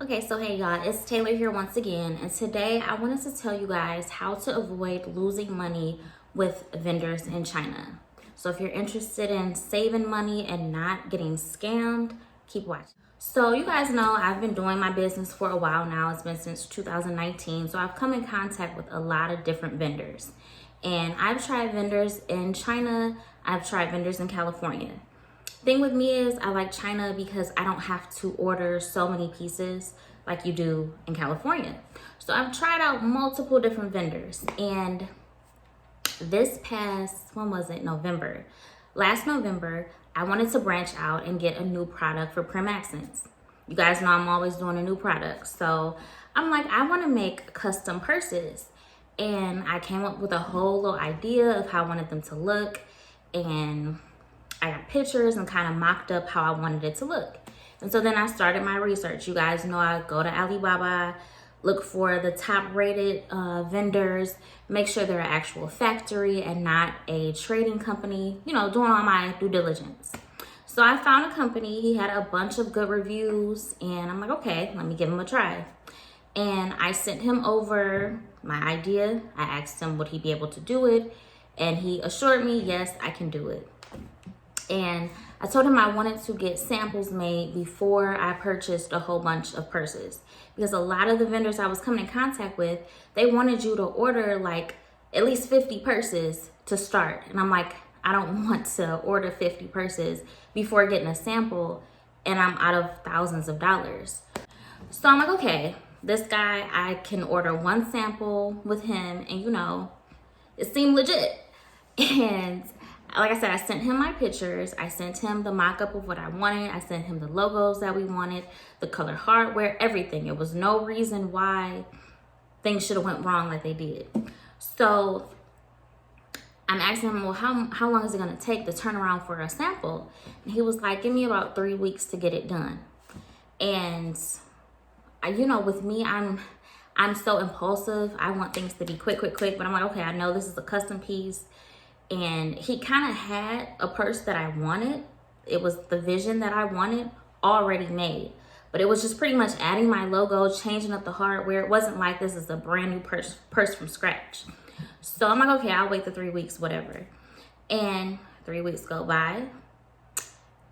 Okay, so hey y'all, it's Taylor here once again, and today I wanted to tell you guys how to avoid losing money with vendors in China. So if you're interested in saving money and not getting scammed, keep watching. So you guys know I've been doing my business for a while now. It's been since 2019, so I've come in contact with a lot of different vendors. And I've tried vendors in China, I've tried vendors in California. Thing with me is I like China because I don't have to order so many pieces like you do in California. So I've tried out multiple different vendors, and this past, when was it? November. Last November, I wanted to branch out and get a new product for PrimAccents. You guys know I'm always doing a new product. So I'm like, I want to make custom purses. And I came up with a whole little idea of how I wanted them to look, and I got pictures and kind of mocked up how I wanted it to look. And so then I started my research. You guys know I go to Alibaba, look for the top rated vendors, make sure they're an actual factory and not a trading company, you know, doing all my due diligence. So I found a company, he had a bunch of good reviews, and I'm like, okay, let me give him a try. And I sent him over my idea. I asked him would he be able to do it, and he assured me, yes, I can do it. And I told him I wanted to get samples made before I purchased a whole bunch of purses, because a lot of the vendors I was coming in contact with, they wanted you to order like at least 50 purses to start. And I'm like, I don't want to order 50 purses before getting a sample and I'm out of thousands of dollars. So I'm like, okay, this guy, I can order one sample with him, and you know, it seemed legit. And like I said, I sent him my pictures. I sent him the mock-up of what I wanted. I sent him the logos that we wanted, the color hardware, everything. It was no reason why things should have went wrong like they did. So I'm asking him, well, how long is it gonna take to turn around for a sample? And he was like, give me about 3 weeks to get it done. And you know, with me, I'm so impulsive. I want things to be quick, but I'm like, okay, I know this is a custom piece. And he kind of had a purse that I wanted. It was the vision that I wanted already made. But it was just pretty much adding my logo, changing up the hardware. It wasn't like this is a brand new purse from scratch. So I'm like, okay, I'll wait the 3 weeks, whatever. And 3 weeks go by.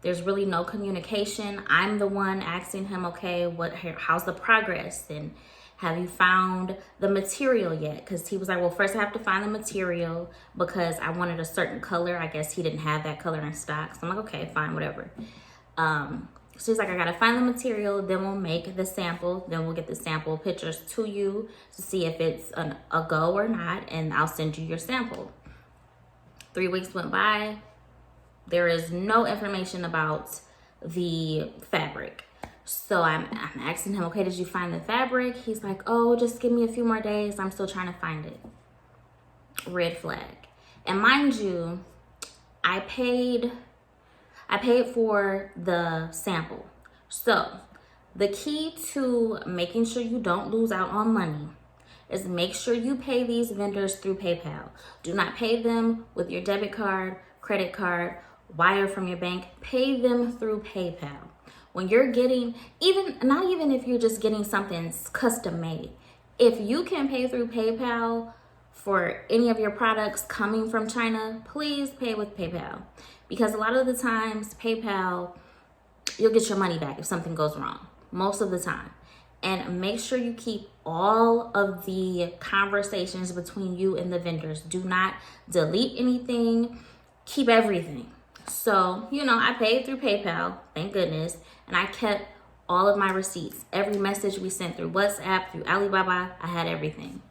There's really no communication. I'm the one asking him, okay, how's the progress? And have you found the material yet? Because he was like, well, first I have to find the material because I wanted a certain color. I guess he didn't have that color in stock. So I'm like, okay, fine, whatever. So he's like, I gotta find the material, then we'll make the sample, then we'll get the sample pictures to you to see if it's a go or not, and I'll send you your sample. 3 weeks went by. There is no information about the fabric. So I'm asking him, okay, did you find the fabric? He's like, oh, just give me a few more days. I'm still trying to find it. Red flag. And mind you, I paid for the sample. So the key to making sure you don't lose out on money is make sure you pay these vendors through PayPal. Do not pay them with your debit card, credit card, wire from your bank. Pay them through PayPal. When you're getting, not even if you're just getting something custom made, if you can pay through PayPal for any of your products coming from China, please pay with PayPal. Because a lot of the times, PayPal, you'll get your money back if something goes wrong, most of the time. And make sure you keep all of the conversations between you and the vendors. Do not delete anything, keep everything. So, you know, I paid through PayPal, thank goodness, and I kept all of my receipts. Every message we sent through WhatsApp, through Alibaba, I had everything.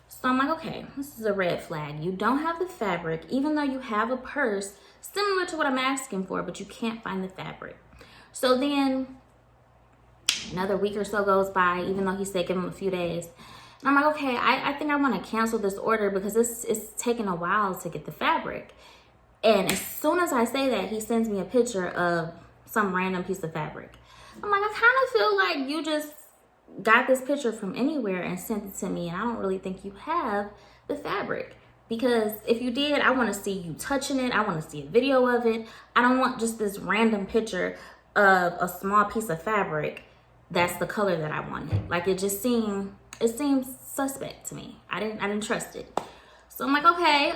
So I'm like, okay, this is a red flag. You don't have the fabric, even though you have a purse similar to what I'm asking for, but you can't find the fabric. So then another week or so goes by, even though he said give him a few days. And I'm like, okay, I think I want to cancel this order because it's taking a while to get the fabric. And as soon as I say that, he sends me a picture of some random piece of fabric. I'm like, I kind of feel like you just got this picture from anywhere and sent it to me, and I don't really think you have the fabric. Because if you did, I want to see you touching it. I want to see a video of it. I don't want just this random picture of a small piece of fabric that's the color that I wanted. Like it seemed suspect to me. I didn't trust it. So I'm like, okay,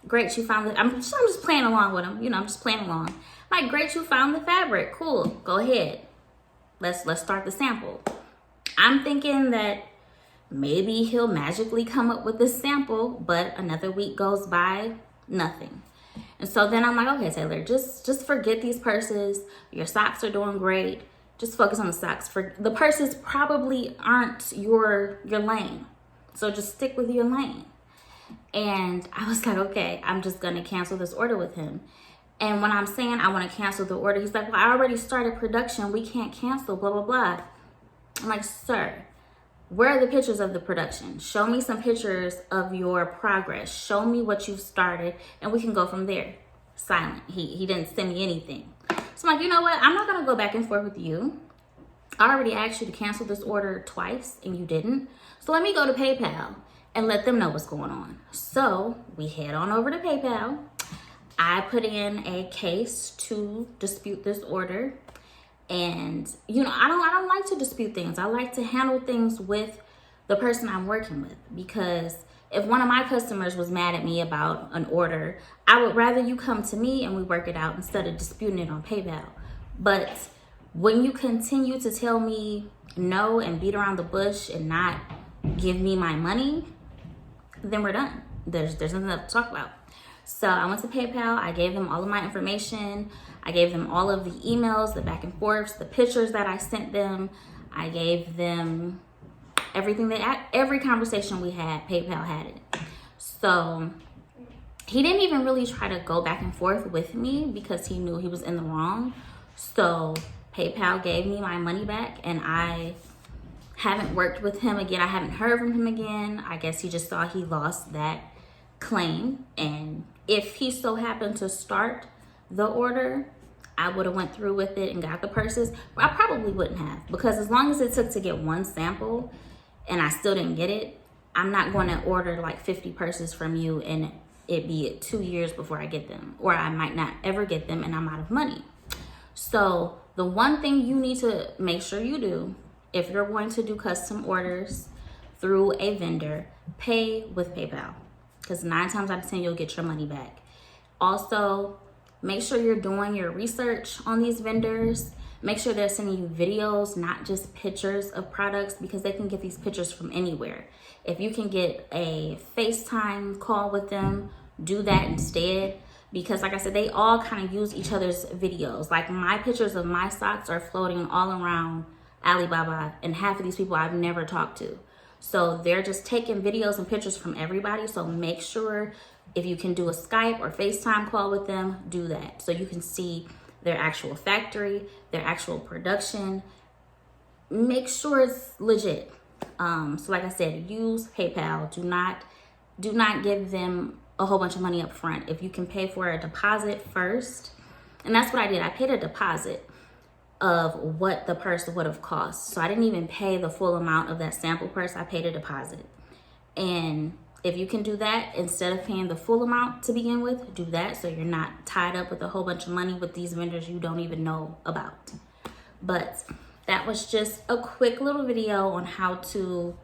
great, you found it. I'm just playing along with him. You know, I'm just playing along. I'm like, great, you found the fabric. Cool, go ahead. Let's start the sample. I'm thinking that maybe he'll magically come up with this sample, but another week goes by, nothing. And so then I'm like, okay, Taylor, just forget these purses. Your socks are doing great. Just focus on the socks. For the purses probably aren't your lane. So just stick with your lane. And I was like, okay, I'm just gonna cancel this order with him. And when I'm saying I want to cancel the order, he's like, well, I already started production. We can't cancel, blah, blah, blah. I'm like, sir, where are the pictures of the production? Show me some pictures of your progress. Show me what you've started, and we can go from there. Silent. He didn't send me anything. So I'm like, you know what? I'm not going to go back and forth with you. I already asked you to cancel this order twice, and you didn't. So let me go to PayPal and let them know what's going on. So we head on over to PayPal. I put in a case to dispute this order. And, you know, I don't like to dispute things. I like to handle things with the person I'm working with, because if one of my customers was mad at me about an order, I would rather you come to me and we work it out instead of disputing it on PayPal. But when you continue to tell me no and beat around the bush and not give me my money, then we're done. There's nothing else to talk about. So I went to PayPal. I gave them all of my information. I gave them all of the emails, the back and forths, the pictures that I sent them. I gave them everything every conversation we had, PayPal had it. So he didn't even really try to go back and forth with me because he knew he was in the wrong. So PayPal gave me my money back, and I haven't worked with him again. I haven't heard from him again. I guess he just thought he lost that claim. And if he so happened to start the order, I would have went through with it and got the purses. But I probably wouldn't have, because as long as it took to get one sample and I still didn't get it, I'm not going to order like 50 purses from you and it be 2 years before I get them, or I might not ever get them and I'm out of money. So the one thing you need to make sure you do, if you're going to do custom orders through a vendor, pay with PayPal, because 9 times out of 10 you'll get your money back. Also, make sure you're doing your research on these vendors. Make sure they're sending you videos, not just pictures of products, because they can get these pictures from anywhere. If you can get a FaceTime call with them, do that instead, because like I said, they all kind of use each other's videos. Like my pictures of my socks are floating all around Alibaba, and half of these people I've never talked to. So they're just taking videos and pictures from everybody. So make sure if you can do a Skype or FaceTime call with them, do that, so you can see their actual factory, their actual production. Make sure it's legit. So like I said, use PayPal. Do not give them a whole bunch of money up front. If you can pay for a deposit first, and that's what I did. I paid a deposit of what the purse would have cost. So I didn't even pay the full amount of that sample purse. I paid a deposit. And if you can do that instead of paying the full amount to begin with, do that, so you're not tied up with a whole bunch of money with these vendors you don't even know about. But that was just a quick little video on how to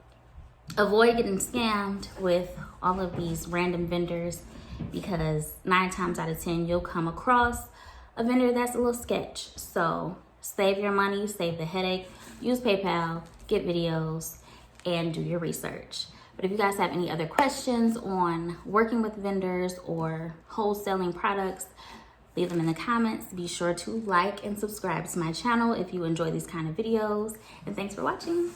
avoid getting scammed with all of these random vendors, because 9 times out of 10 you'll come across a vendor that's a little sketch. So save your money, save the headache, use PayPal, get videos, and do your research. But if you guys have any other questions on working with vendors or wholesaling products, leave them in the comments. Be sure to like and subscribe to my channel if you enjoy these kind of videos. And thanks for watching.